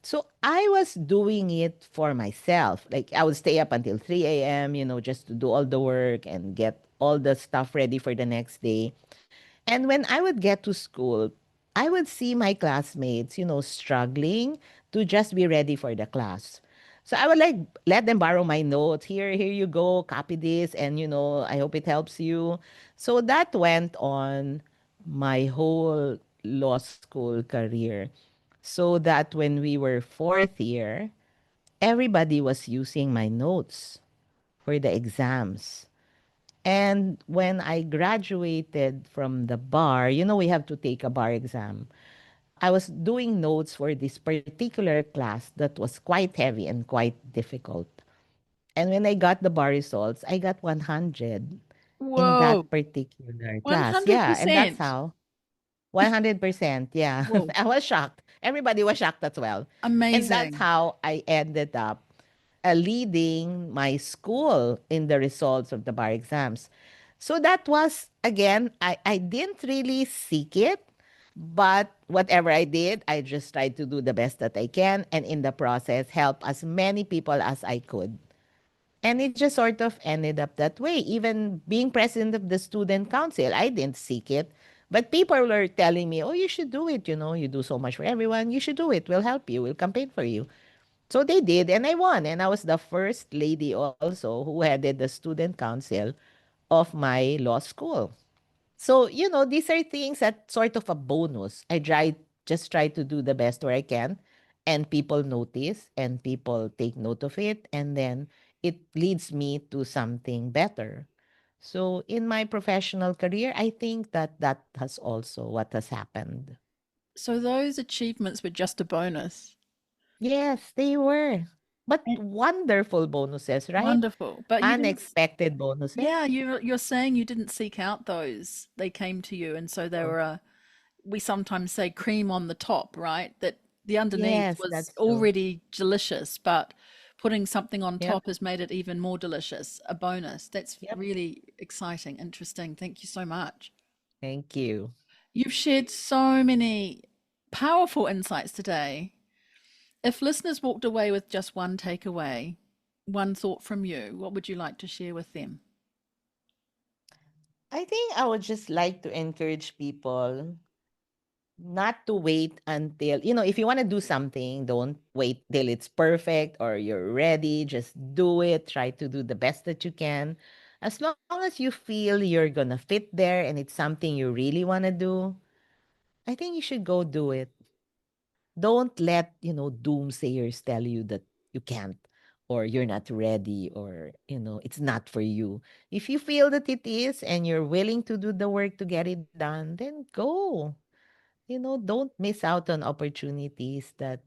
Speaker 2: So I was doing it for myself. Like I would stay up until 3 a.m., just to do all the work and get all the stuff ready for the next day. And when I would get to school, I would see my classmates, struggling to just be ready for the class. So I would like let them borrow my notes. Here you go, copy this, and I hope it helps you. So that went on my whole law school career. So that when we were fourth year, everybody was using my notes for the exams. And when I graduated from the bar, we have to take a bar exam. I was doing notes for this particular class that was quite heavy and quite difficult. And when I got the bar results, I got 100 in
Speaker 1: Whoa,
Speaker 2: that particular class. Yeah, and that's
Speaker 1: 100%.
Speaker 2: how 100%. Yeah.
Speaker 1: Whoa,
Speaker 2: I was shocked. Everybody was shocked as well. And that's
Speaker 1: amazing.
Speaker 2: how I ended up leading my school in the results of the bar exams. So that was, again, I didn't really seek it, but whatever I did, I just tried to do the best that I can and in the process help as many people as I could. And it just sort of ended up that way. Even being president of the student council, I didn't seek it. But people were telling me, oh, you should do it. You do so much for everyone. You should do it. We'll help you. We'll campaign for you. So they did, and I won. And I was the first lady also who headed the student council of my law school. So, these are things that sort of a bonus. Just try to do the best where I can, and people notice and people take note of it, and then it leads me to something better. So, in my professional career, I think that that has also what has happened.
Speaker 1: So those achievements were just a bonus.
Speaker 2: Yes, they were. But
Speaker 1: And
Speaker 2: wonderful bonuses, right?
Speaker 1: wonderful. But you didn't,
Speaker 2: Unexpected bonuses.
Speaker 1: yeah, you're saying you didn't seek out those. They came to you, and so they
Speaker 2: Oh,
Speaker 1: were we sometimes say cream on the top, right? That the underneath
Speaker 2: yes,
Speaker 1: was
Speaker 2: that's true.
Speaker 1: already delicious, but putting something on
Speaker 2: Yep,
Speaker 1: top has made it even more delicious, a bonus. That's
Speaker 2: yep.
Speaker 1: really exciting, interesting. Thank you so much.
Speaker 2: Thank you.
Speaker 1: You've shared so many powerful insights today. If listeners walked away with just one takeaway, one thought from you, what would you like to share with them?
Speaker 2: I think I would just like to encourage people not to wait until, if you want to do something, don't wait till it's perfect or you're ready. Just do it. Try to do the best that you can. As long as you feel you're going to fit there and it's something you really want to do, I think you should go do it. Don't let, doomsayers tell you that you can't or you're not ready or, it's not for you. If you feel that it is and you're willing to do the work to get it done, then go. Don't miss out on opportunities that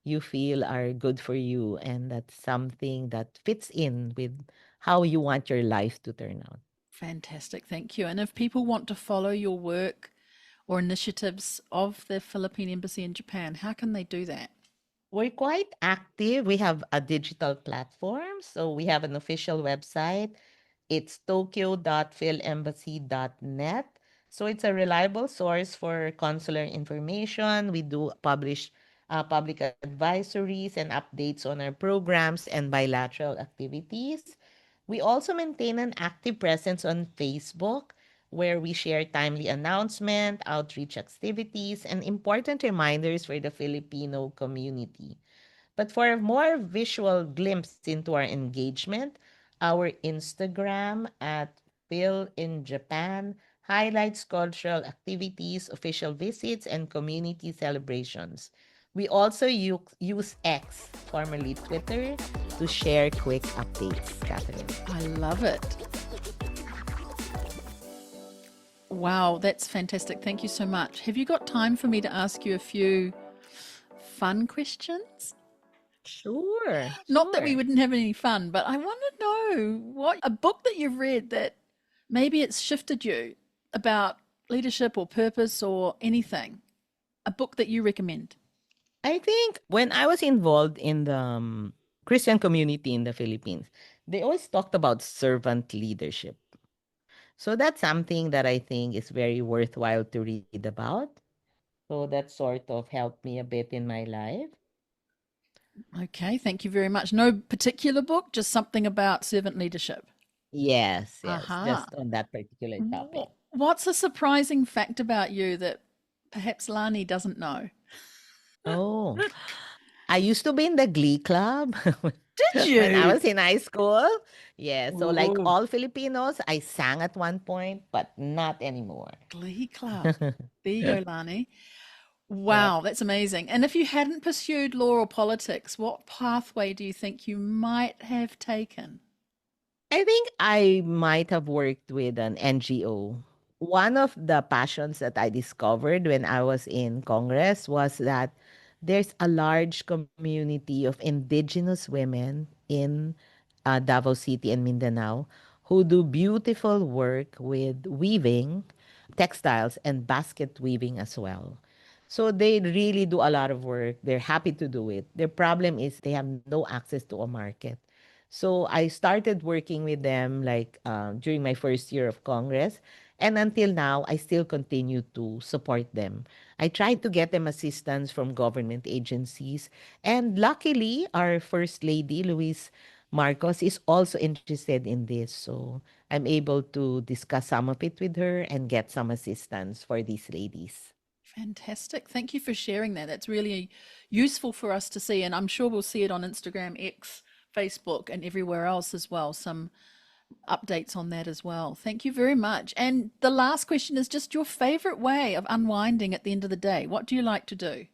Speaker 2: you feel are good for you and that's something that fits in with how you want your life to turn out.
Speaker 1: Fantastic, thank you. And if people want to follow your work or initiatives of the Philippine Embassy in Japan, how can they do that?
Speaker 2: We're quite active. We have a digital platform. So we have an official website. It's tokyo.philembassy.net. So it's a reliable source for consular information. We do publish public advisories and updates on our programs and bilateral activities. We also maintain an active presence on Facebook where we share timely announcement, outreach activities, and important reminders for the Filipino community. But for a more visual glimpse into our engagement, our Instagram at Phil in Japan highlights cultural activities, official visits, and community celebrations. We also use X, formerly Twitter, to share quick updates, Catherine.
Speaker 1: I love it. Wow, that's fantastic. Thank you so much. Have you got time for me to ask you a few fun questions?
Speaker 2: Sure,
Speaker 1: Not that we
Speaker 2: sure.
Speaker 1: wouldn't have any fun, but I want to know what a book that you've read that maybe it's shifted you about leadership or purpose or anything. A book that you recommend.
Speaker 2: I think when I was involved in the Christian community in the Philippines, they always talked about servant leadership. So that's something that I think is very worthwhile to read about. So that sort of helped me a bit in my life.
Speaker 1: Okay, thank you very much. No particular book, just something about servant leadership.
Speaker 2: Yes, yes,
Speaker 1: Aha.
Speaker 2: just on that particular topic.
Speaker 1: What's a surprising fact about you that perhaps Lani doesn't know?
Speaker 2: Oh, I used to be in the Glee Club
Speaker 1: Did
Speaker 2: when I
Speaker 1: you?
Speaker 2: was in high school. Yeah, so like
Speaker 1: Ooh,
Speaker 2: all Filipinos, I sang at one point, but not anymore.
Speaker 1: Glee Club. There you go, Lani.
Speaker 2: Yep.
Speaker 1: Wow, that's amazing. And if you hadn't pursued law or politics, what pathway do you think you might have taken?
Speaker 2: I think I might have worked with an NGO. One of the passions that I discovered when I was in Congress was that there's a large community of indigenous women in Davao City and Mindanao who do beautiful work with weaving, textiles, and basket weaving as well. So they really do a lot of work. They're happy to do it. Their problem is they have no access to a market. So I started working with them like during my first year of Congress. And until now, I still continue to support them. I tried to get them assistance from government agencies. And luckily, our First Lady, Luis Marcos, is also interested in this. So I'm able to discuss some of it with her and get some assistance for these ladies.
Speaker 1: Fantastic. Thank you for sharing that. That's really useful for us to see. And I'm sure we'll see it on Instagram, X, Facebook, and everywhere else as well. Some updates on that as well. Thank you very much. And the last question is just your favorite way of unwinding at the end of the day. What do you like to do?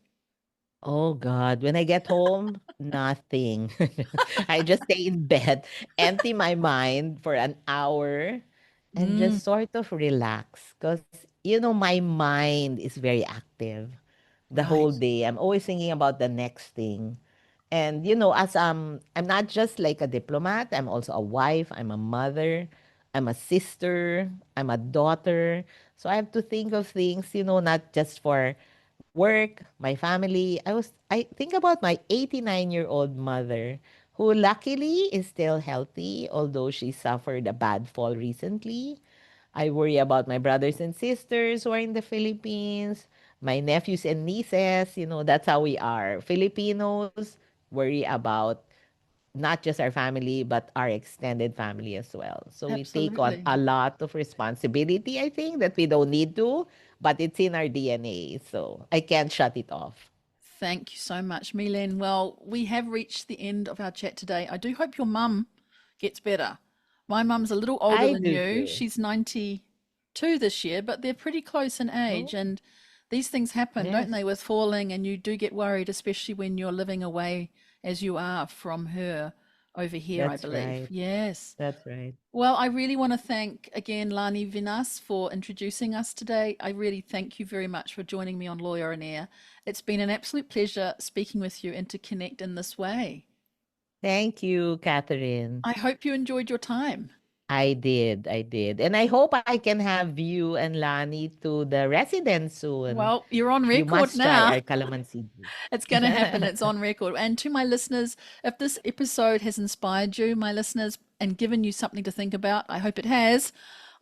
Speaker 2: Oh God, when I get home, nothing. I just stay in bed, empty my mind for an hour, and
Speaker 1: Mm,
Speaker 2: just sort of relax. Because, my mind is very active the whole
Speaker 1: right.
Speaker 2: day. I'm always thinking about the next thing. And, as I'm not just like a diplomat, I'm also a wife, I'm a mother, I'm a sister, I'm a daughter. So I have to think of things, not just for work, my family. I think about my 89-year-old mother who luckily is still healthy although she suffered a bad fall recently. I worry about my brothers and sisters who are in the Philippines. my nephews and nieces, that's how we are. Filipinos worry about not just our family, but our extended family as well. So we take on
Speaker 1: Absolutely.
Speaker 2: a lot of responsibility, I think, that we don't need to, but it's in our DNA. So I can't shut it off.
Speaker 1: Thank you so much, Mylene. Well, we have reached the end of our chat today. I do hope your mum gets better. My mum's a little older
Speaker 2: I
Speaker 1: than
Speaker 2: do
Speaker 1: you.
Speaker 2: too.
Speaker 1: She's 92 this year, but they're pretty close in age.
Speaker 2: Oh,
Speaker 1: And these things happen, don't they,
Speaker 2: yes,
Speaker 1: with falling? And you do get worried, especially when you're living away as you are from her over here, I
Speaker 2: that's
Speaker 1: believe.
Speaker 2: right.
Speaker 1: Yes.
Speaker 2: That's right.
Speaker 1: Well, I really want to thank again Lani Vinas for introducing us today. I really thank you very much for joining me on Lawyer on Air. It's been an absolute pleasure speaking with you and to connect in this way.
Speaker 2: Thank you, Catherine.
Speaker 1: I hope you enjoyed your time.
Speaker 2: I did. And I hope I can have you and Lani to the residence soon.
Speaker 1: Well, you're on
Speaker 2: You
Speaker 1: record
Speaker 2: must try
Speaker 1: now.
Speaker 2: our calamansi juice.
Speaker 1: It's going to happen. It's on record. And to my listeners, if this episode has inspired you, my listeners, and given you something to think about, I hope it has.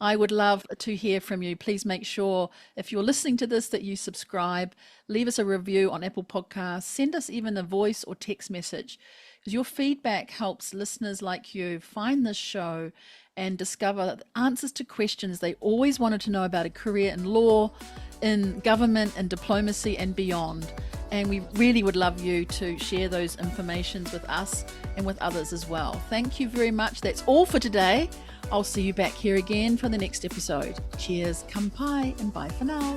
Speaker 1: I would love to hear from you. Please make sure if you're listening to this that you subscribe, leave us a review on Apple Podcasts, send us even a voice or text message because your feedback helps listeners like you find this show and discover answers to questions they always wanted to know about a career in law, in government and diplomacy and beyond. And we really would love you to share those informations with us and with others as well. Thank you very much. That's all for today. I'll see you back here again for the next episode. Cheers, kampai, and bye for now.